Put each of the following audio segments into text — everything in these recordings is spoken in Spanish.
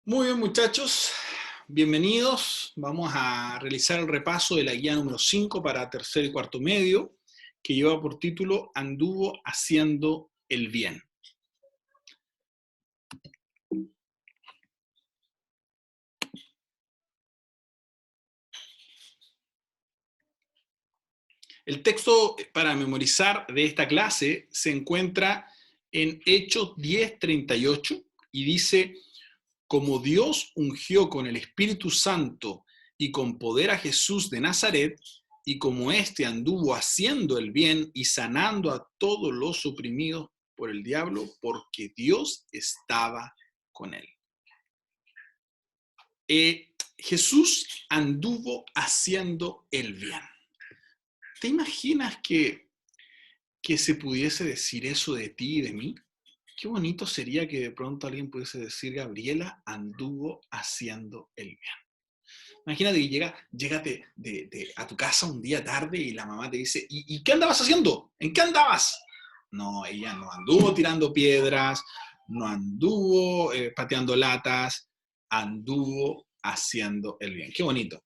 Muy bien, muchachos, bienvenidos. Vamos a realizar el repaso de la guía número 5 para tercer y cuarto medio, que lleva por título Anduvo haciendo el bien. El texto para memorizar de esta clase se encuentra en Hechos 10:38 y dice: como Dios ungió con el Espíritu Santo y con poder a Jesús de Nazaret, y como éste anduvo haciendo el bien y sanando a todos los oprimidos por el diablo, porque Dios estaba con él. Jesús anduvo haciendo el bien. ¿Te imaginas que se pudiese decir eso de ti y de mí? Qué bonito sería que de pronto alguien pudiese decir: Gabriela anduvo haciendo el bien. Imagínate que llégate a tu casa un día tarde y la mamá te dice: ¿Y qué andabas haciendo? ¿En qué andabas? No, ella no anduvo tirando piedras, no anduvo pateando latas, anduvo haciendo el bien. Qué bonito.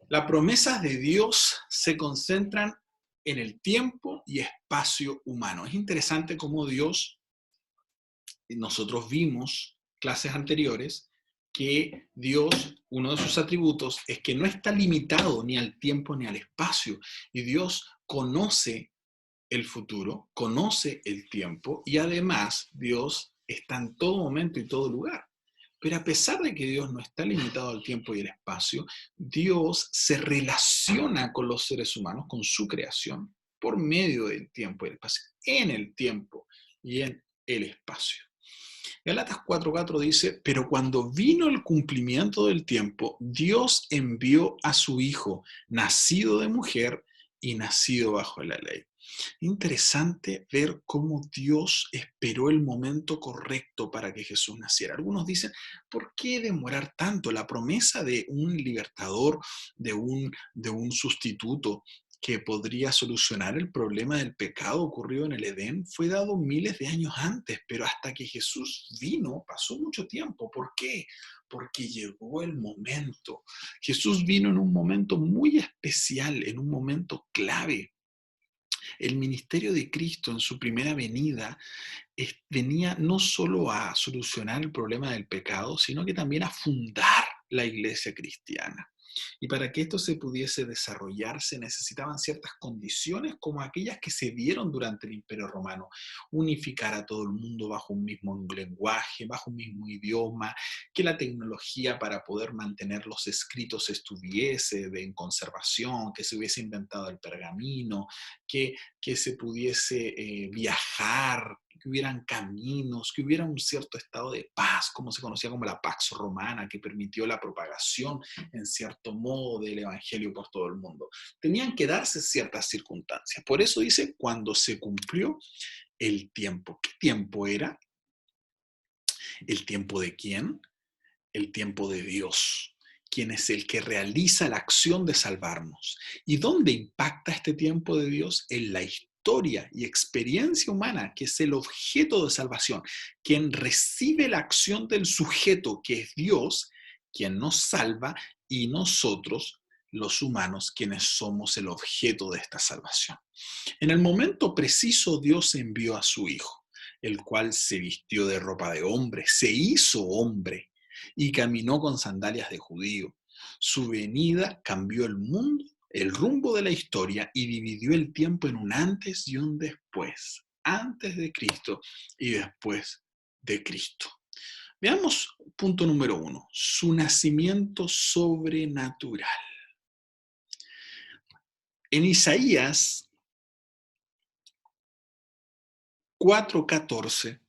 Las promesas de Dios se concentran en el tiempo y espacio humano. Es interesante cómo Dios, nosotros vimos clases anteriores, que Dios, uno de sus atributos es que no está limitado ni al tiempo ni al espacio. Y Dios conoce el futuro, conoce el tiempo y además Dios está en todo momento y todo lugar. Pero a pesar de que Dios no está limitado al tiempo y el espacio, Dios se relaciona con los seres humanos, con su creación, por medio del tiempo y el espacio, en el tiempo y en el espacio. Gálatas 4:4 dice: pero cuando vino el cumplimiento del tiempo, Dios envió a su Hijo, nacido de mujer y nacido bajo la ley. Interesante ver cómo Dios esperó el momento correcto para que Jesús naciera. Algunos dicen: ¿por qué demorar tanto? La promesa de un libertador, de un sustituto que podría solucionar el problema del pecado ocurrido en el Edén, fue dado miles de años antes, pero hasta que Jesús vino pasó mucho tiempo. ¿Por qué? Porque llegó el momento. Jesús vino en un momento muy especial, en un momento clave. El ministerio de Cristo en su primera venida venía no solo a solucionar el problema del pecado, sino que también a fundar la iglesia cristiana. Y para que esto se pudiese desarrollar se necesitaban ciertas condiciones como aquellas que se dieron durante el Imperio Romano: unificar a todo el mundo bajo un mismo lenguaje, bajo un mismo idioma, que la tecnología para poder mantener los escritos estuviese en conservación, que se hubiese inventado el pergamino, que se pudiese viajar, que hubieran caminos, que hubiera un cierto estado de paz, como se conocía como la Pax Romana, que permitió la propagación en cierto modo del evangelio por todo el mundo. Tenían que darse ciertas circunstancias. Por eso dice: cuando se cumplió el tiempo. ¿Qué tiempo era? ¿El tiempo de quién? El tiempo de Dios, quien es el que realiza la acción de salvarnos. ¿Y dónde impacta este tiempo de Dios? En la historia y experiencia humana, que es el objeto de salvación, quien recibe la acción del sujeto, que es Dios, quien nos salva, y nosotros, los humanos, quienes somos el objeto de esta salvación. En el momento preciso, Dios envió a su Hijo, el cual se vistió de ropa de hombre, se hizo hombre y caminó con sandalias de judío. Su venida cambió el mundo, el rumbo de la historia, y dividió el tiempo en un antes y un después, antes de Cristo y después de Cristo. Veamos punto número 1, su nacimiento sobrenatural. En Isaías 4:14,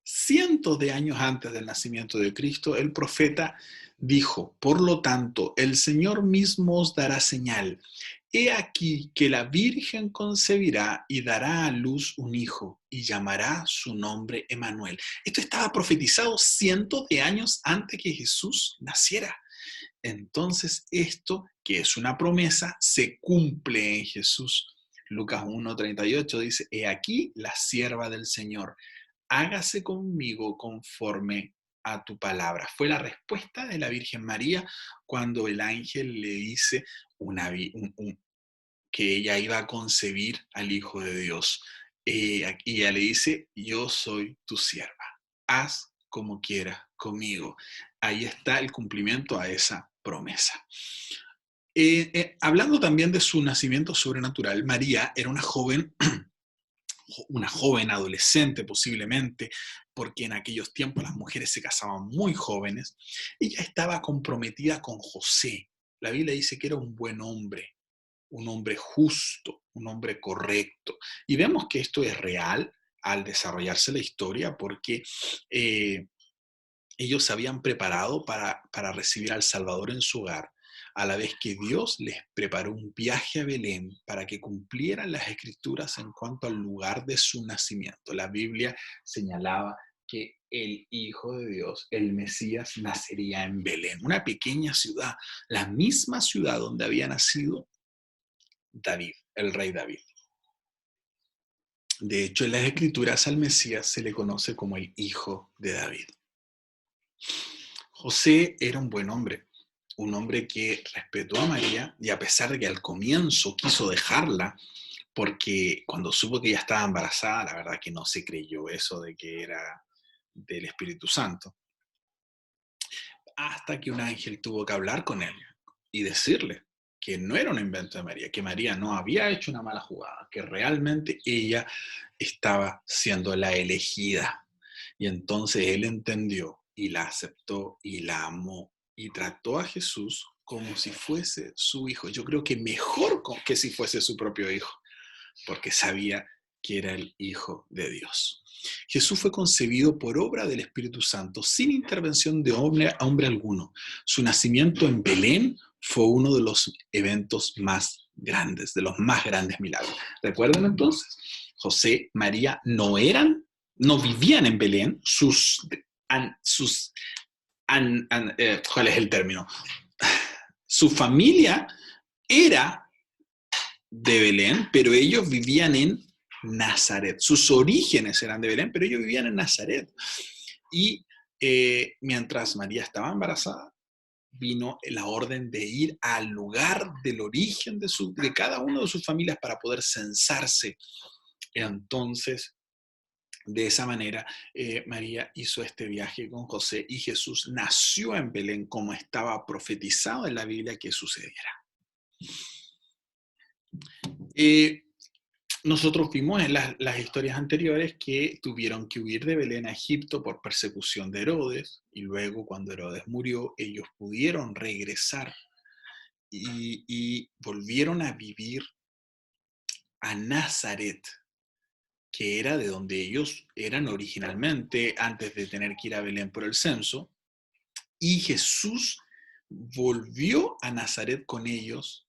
cientos de años antes del nacimiento de Cristo, el profeta dijo: por lo tanto, el Señor mismo os dará señal. He aquí que la Virgen concebirá y dará a luz un hijo, y llamará su nombre Emmanuel. Esto estaba profetizado cientos de años antes que Jesús naciera. Entonces, esto, que es una promesa, se cumple en Jesús. Lucas 1:38 dice: he aquí la sierva del Señor, hágase conmigo conforme a tu palabra. Fue la respuesta de la Virgen María cuando el ángel le dice que ella iba a concebir al Hijo de Dios. Y ella le dice, yo soy tu sierva, haz como quieras conmigo. Ahí está el cumplimiento a esa promesa. Hablando también de su nacimiento sobrenatural, María era una joven adolescente posiblemente, porque en aquellos tiempos las mujeres se casaban muy jóvenes. Ella estaba comprometida con José. La Biblia dice que era un hombre justo, un hombre correcto. Y vemos que esto es real al desarrollarse la historia, porque ellos se habían preparado para recibir al Salvador en su hogar, a la vez que Dios les preparó un viaje a Belén para que cumplieran las escrituras en cuanto al lugar de su nacimiento. La Biblia señalaba que el Hijo de Dios, el Mesías, nacería en Belén, una pequeña ciudad, la misma ciudad donde había nacido David, el rey David. De hecho, en las escrituras al Mesías se le conoce como el Hijo de David. José era un buen hombre, un hombre que respetó a María y a pesar de que al comienzo quiso dejarla, porque cuando supo que ella estaba embarazada, la verdad que no se creyó eso de que era del Espíritu Santo, hasta que un ángel tuvo que hablar con él y decirle que no era un invento de María, que María no había hecho una mala jugada, que realmente ella estaba siendo la elegida. Y entonces él entendió y la aceptó y la amó y trató a Jesús como si fuese su hijo. Yo creo que mejor que si fuese su propio hijo, porque sabía que era el Hijo de Dios. Jesús fue concebido por obra del Espíritu Santo sin intervención de hombre a hombre alguno. Su nacimiento en Belén fue uno de los eventos más grandes, de los más grandes milagros. ¿Recuerdan entonces? José, María no vivían en Belén, ¿cuál es el término? Su familia era de Belén, pero ellos vivían en Nazaret. Sus orígenes eran de Belén, pero ellos vivían en Nazaret. Y mientras María estaba embarazada, vino la orden de ir al lugar del origen de cada uno de sus familias para poder censarse. Entonces, de esa manera, María hizo este viaje con José y Jesús nació en Belén como estaba profetizado en la Biblia que sucediera. Nosotros vimos en las historias anteriores que tuvieron que huir de Belén a Egipto por persecución de Herodes, y luego cuando Herodes murió, ellos pudieron regresar y volvieron a vivir a Nazaret, que era de donde ellos eran originalmente antes de tener que ir a Belén por el censo, y Jesús volvió a Nazaret con ellos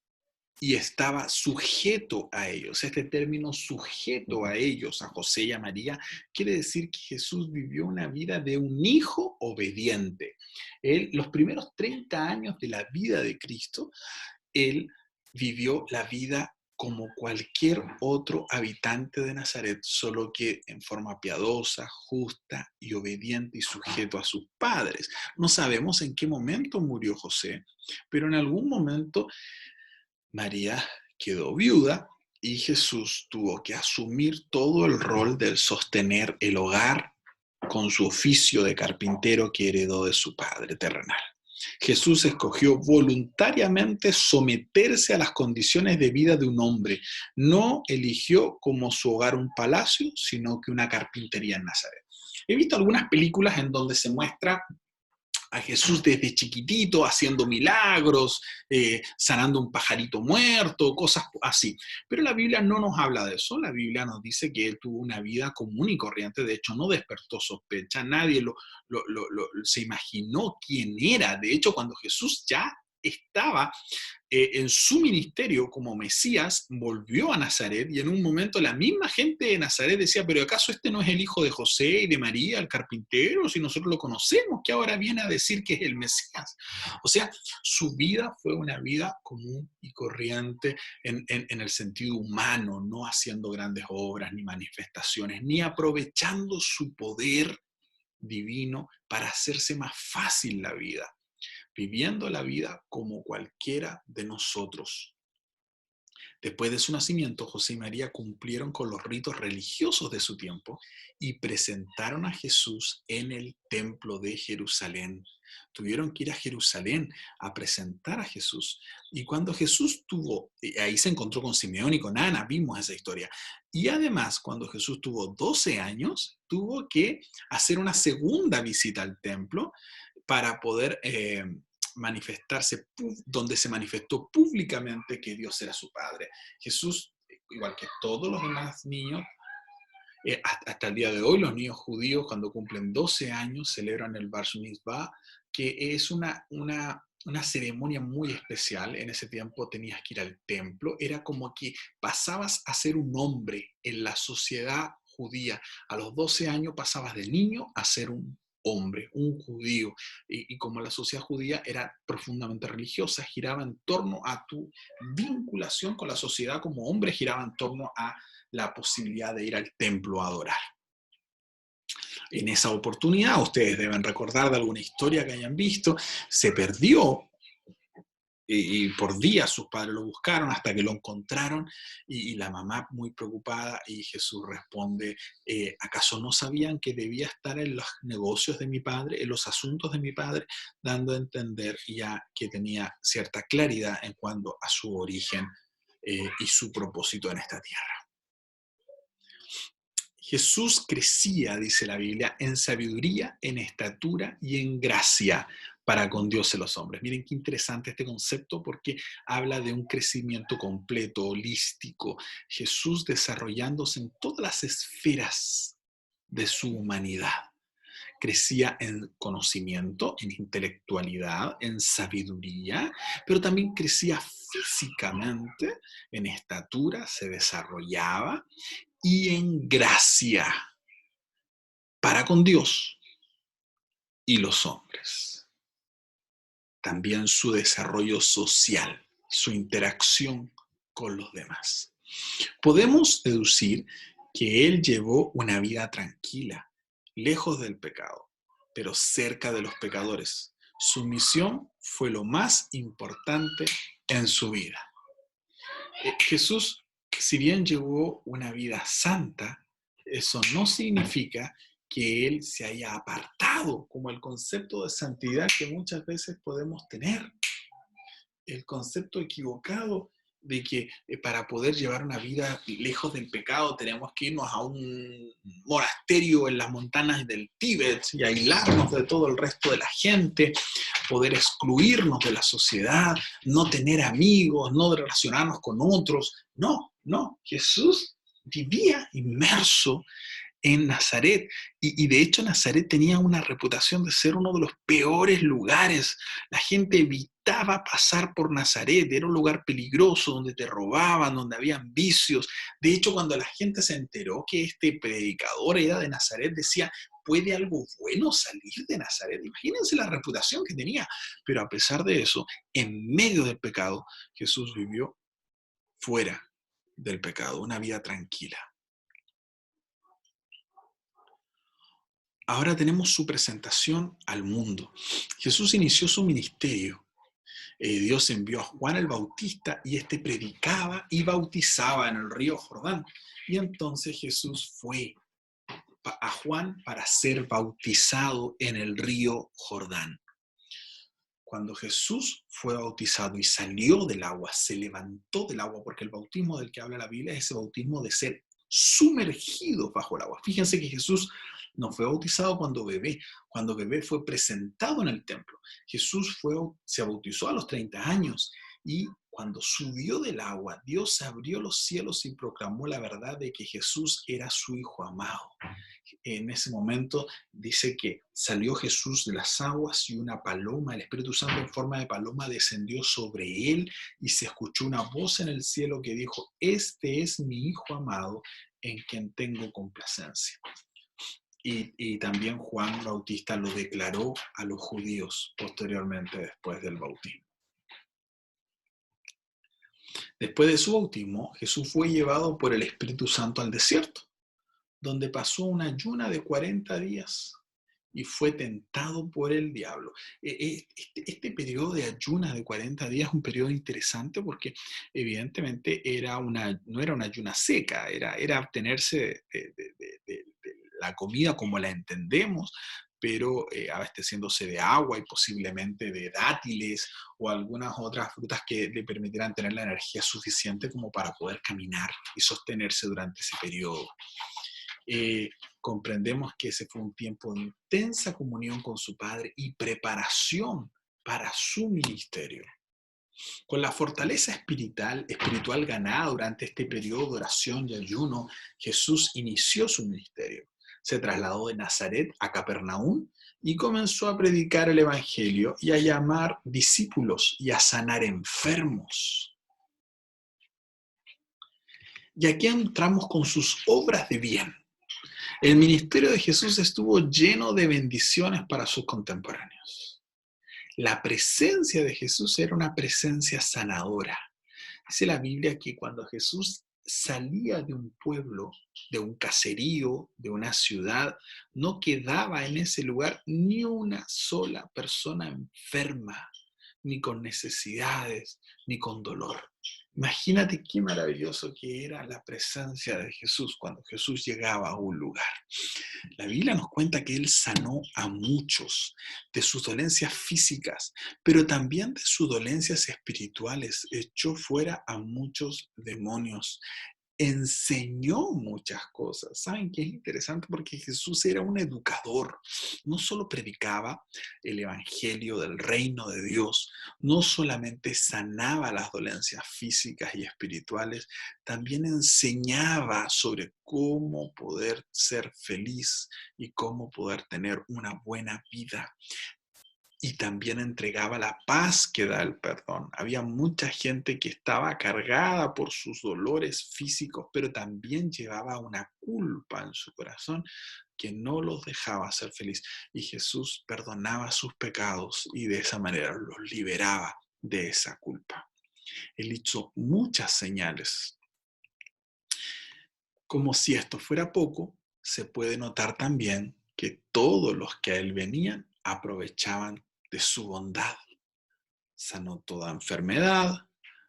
y estaba sujeto a ellos. Este término sujeto a ellos, a José y a María, quiere decir que Jesús vivió una vida de un hijo obediente. Los primeros 30 años de la vida de Cristo, él vivió la vida como cualquier otro habitante de Nazaret, solo que en forma piadosa, justa y obediente y sujeto a sus padres. No sabemos en qué momento murió José, pero en algún momento María quedó viuda y Jesús tuvo que asumir todo el rol del sostener el hogar con su oficio de carpintero que heredó de su padre terrenal. Jesús escogió voluntariamente someterse a las condiciones de vida de un hombre. No eligió como su hogar un palacio, sino que una carpintería en Nazaret. He visto algunas películas en donde se muestra a Jesús desde chiquitito haciendo milagros, sanando un pajarito muerto, cosas así. Pero la Biblia no nos habla de eso. La Biblia nos dice que él tuvo una vida común y corriente. De hecho, no despertó sospecha. Nadie se imaginó quién era. De hecho, cuando Jesús ya estaba en su ministerio como Mesías, volvió a Nazaret y en un momento la misma gente de Nazaret decía, pero ¿acaso este no es el hijo de José y de María, el carpintero? Si nosotros lo conocemos, que ahora viene a decir que es el Mesías. O sea, su vida fue una vida común y corriente en el sentido humano, no haciendo grandes obras ni manifestaciones, ni aprovechando su poder divino para hacerse más fácil la vida, viviendo la vida como cualquiera de nosotros. Después de su nacimiento, José y María cumplieron con los ritos religiosos de su tiempo y presentaron a Jesús en el templo de Jerusalén. Tuvieron que ir a Jerusalén a presentar a Jesús. Y cuando Jesús ahí se encontró con Simeón y con Ana, vimos esa historia. Y además, cuando Jesús tuvo 12 años, tuvo que hacer una segunda visita al templo para poder manifestarse, donde se manifestó públicamente que Dios era su Padre. Jesús, igual que todos los demás niños, hasta el día de hoy los niños judíos cuando cumplen 12 años celebran el Bar Mitzvah, que es una ceremonia muy especial. En ese tiempo tenías que ir al templo, era como que pasabas a ser un hombre en la sociedad judía. A los 12 años pasabas de niño a ser un hombre, un judío, y como la sociedad judía era profundamente religiosa, giraba en torno a tu vinculación con la sociedad como hombre, giraba en torno a la posibilidad de ir al templo a adorar. En esa oportunidad, ustedes deben recordar de alguna historia que hayan visto, se perdió y por días sus padres lo buscaron hasta que lo encontraron y la mamá muy preocupada y Jesús responde, ¿acaso no sabían que debía estar en los negocios de mi padre, en los asuntos de mi padre? Dando a entender ya que tenía cierta claridad en cuanto a su origen y su propósito en esta tierra. Jesús crecía, dice la Biblia, en sabiduría, en estatura y en gracia para con Dios y los hombres. Miren qué interesante este concepto porque habla de un crecimiento completo, holístico. Jesús desarrollándose en todas las esferas de su humanidad. Crecía en conocimiento, en intelectualidad, en sabiduría, pero también crecía físicamente, en estatura, se desarrollaba y en gracia para con Dios y los hombres. También su desarrollo social, su interacción con los demás. Podemos deducir que él llevó una vida tranquila, lejos del pecado, pero cerca de los pecadores. Su misión fue lo más importante en su vida. Jesús, si bien llevó una vida santa, eso no significa que él se haya apartado, como el concepto de santidad que muchas veces podemos tener. El concepto equivocado de que para poder llevar una vida lejos del pecado tenemos que irnos a un monasterio en las montañas del Tíbet y aislarnos de todo el resto de la gente, poder excluirnos de la sociedad, no tener amigos, no relacionarnos con otros. No, Jesús vivía inmerso en Nazaret. Y de hecho Nazaret tenía una reputación de ser uno de los peores lugares. La gente evitaba pasar por Nazaret, era un lugar peligroso donde te robaban, donde habían vicios. De hecho, cuando la gente se enteró que este predicador era de Nazaret, decía, ¿puede algo bueno salir de Nazaret? Imagínense la reputación que tenía. Pero a pesar de eso, en medio del pecado, Jesús vivió fuera del pecado, una vida tranquila. Ahora tenemos su presentación al mundo. Jesús inició su ministerio. Dios envió a Juan el Bautista y este predicaba y bautizaba en el río Jordán. Y entonces Jesús fue a Juan para ser bautizado en el río Jordán. Cuando Jesús fue bautizado y salió del agua, se levantó del agua, porque el bautismo del que habla la Biblia es ese bautismo de ser sumergido bajo el agua. Fíjense que Jesús no fue bautizado cuando bebé fue presentado en el templo. Jesús se bautizó a los 30 años y cuando subió del agua, Dios abrió los cielos y proclamó la verdad de que Jesús era su Hijo amado. En ese momento dice que salió Jesús de las aguas y una paloma, el Espíritu Santo en forma de paloma descendió sobre él y se escuchó una voz en el cielo que dijo, este es mi Hijo amado en quien tengo complacencia. Y también Juan Bautista lo declaró a los judíos posteriormente después del bautismo. Después de su bautismo, Jesús fue llevado por el Espíritu Santo al desierto, donde pasó una ayuna de 40 días y fue tentado por el diablo. Este periodo de ayunas de 40 días es un periodo interesante porque evidentemente no era una ayuna seca, era abstenerse de la comida como la entendemos, pero abasteciéndose de agua y posiblemente de dátiles o algunas otras frutas que le permitieran tener la energía suficiente como para poder caminar y sostenerse durante ese periodo. Comprendemos que ese fue un tiempo de intensa comunión con su Padre y preparación para su ministerio. Con la fortaleza espiritual ganada durante este periodo de oración y ayuno, Jesús inició su ministerio. Se trasladó de Nazaret a Capernaum y comenzó a predicar el Evangelio y a llamar discípulos y a sanar enfermos. Y aquí entramos con sus obras de bien. El ministerio de Jesús estuvo lleno de bendiciones para sus contemporáneos. La presencia de Jesús era una presencia sanadora. Dice la Biblia que cuando Jesús salía de un pueblo, de un caserío, de una ciudad, no quedaba en ese lugar ni una sola persona enferma, ni con necesidades, ni con dolor. Imagínate qué maravilloso que era la presencia de Jesús cuando Jesús llegaba a un lugar. La Biblia nos cuenta que Él sanó a muchos de sus dolencias físicas, pero también de sus dolencias espirituales. Echó fuera a muchos demonios. Enseñó muchas cosas. ¿Saben qué es interesante? Porque Jesús era un educador. No solo predicaba el evangelio del reino de Dios, no solamente sanaba las dolencias físicas y espirituales, también enseñaba sobre cómo poder ser feliz y cómo poder tener una buena vida. Y también entregaba la paz que da el perdón. Había mucha gente que estaba cargada por sus dolores físicos, pero también llevaba una culpa en su corazón que no los dejaba ser feliz. Y Jesús perdonaba sus pecados y de esa manera los liberaba de esa culpa. Él hizo muchas señales. Como si esto fuera poco, se puede notar también que todos los que a él venían aprovechaban de su bondad. Sanó toda enfermedad,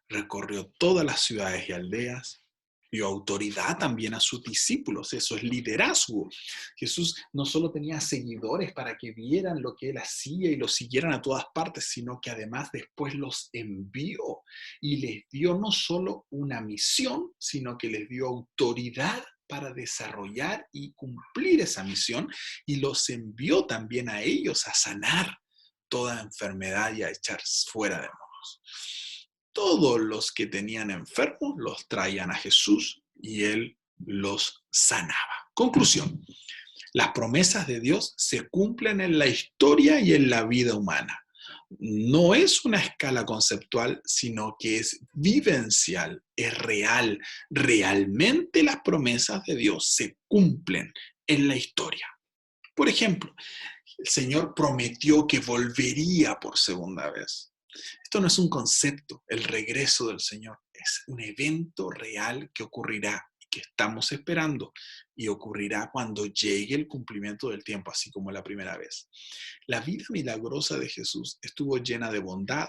recorrió todas las ciudades y aldeas, dio autoridad también a sus discípulos, eso es liderazgo. Jesús no solo tenía seguidores para que vieran lo que él hacía y lo siguieran a todas partes, sino que además después los envió y les dio no solo una misión, sino que les dio autoridad para desarrollar y cumplir esa misión y los envió también a ellos a sanar toda enfermedad y a echar fuera demonios. Todos los que tenían enfermos los traían a Jesús y Él los sanaba. Conclusión. Las promesas de Dios se cumplen en la historia y en la vida humana. No es una escala conceptual, sino que es vivencial, es real. Realmente las promesas de Dios se cumplen en la historia. Por ejemplo, el Señor prometió que volvería por segunda vez. Esto no es un concepto, el regreso del Señor. Es un evento real que ocurrirá y que estamos esperando y ocurrirá cuando llegue el cumplimiento del tiempo, así como la primera vez. La vida milagrosa de Jesús estuvo llena de bondad.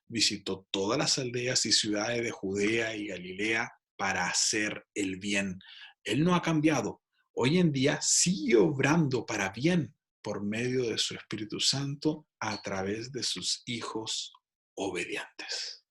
Visitó todas las aldeas y ciudades de Judea y Galilea para hacer el bien. Él no ha cambiado. Hoy en día sigue obrando para bien por medio de su Espíritu Santo a través de sus hijos obedientes.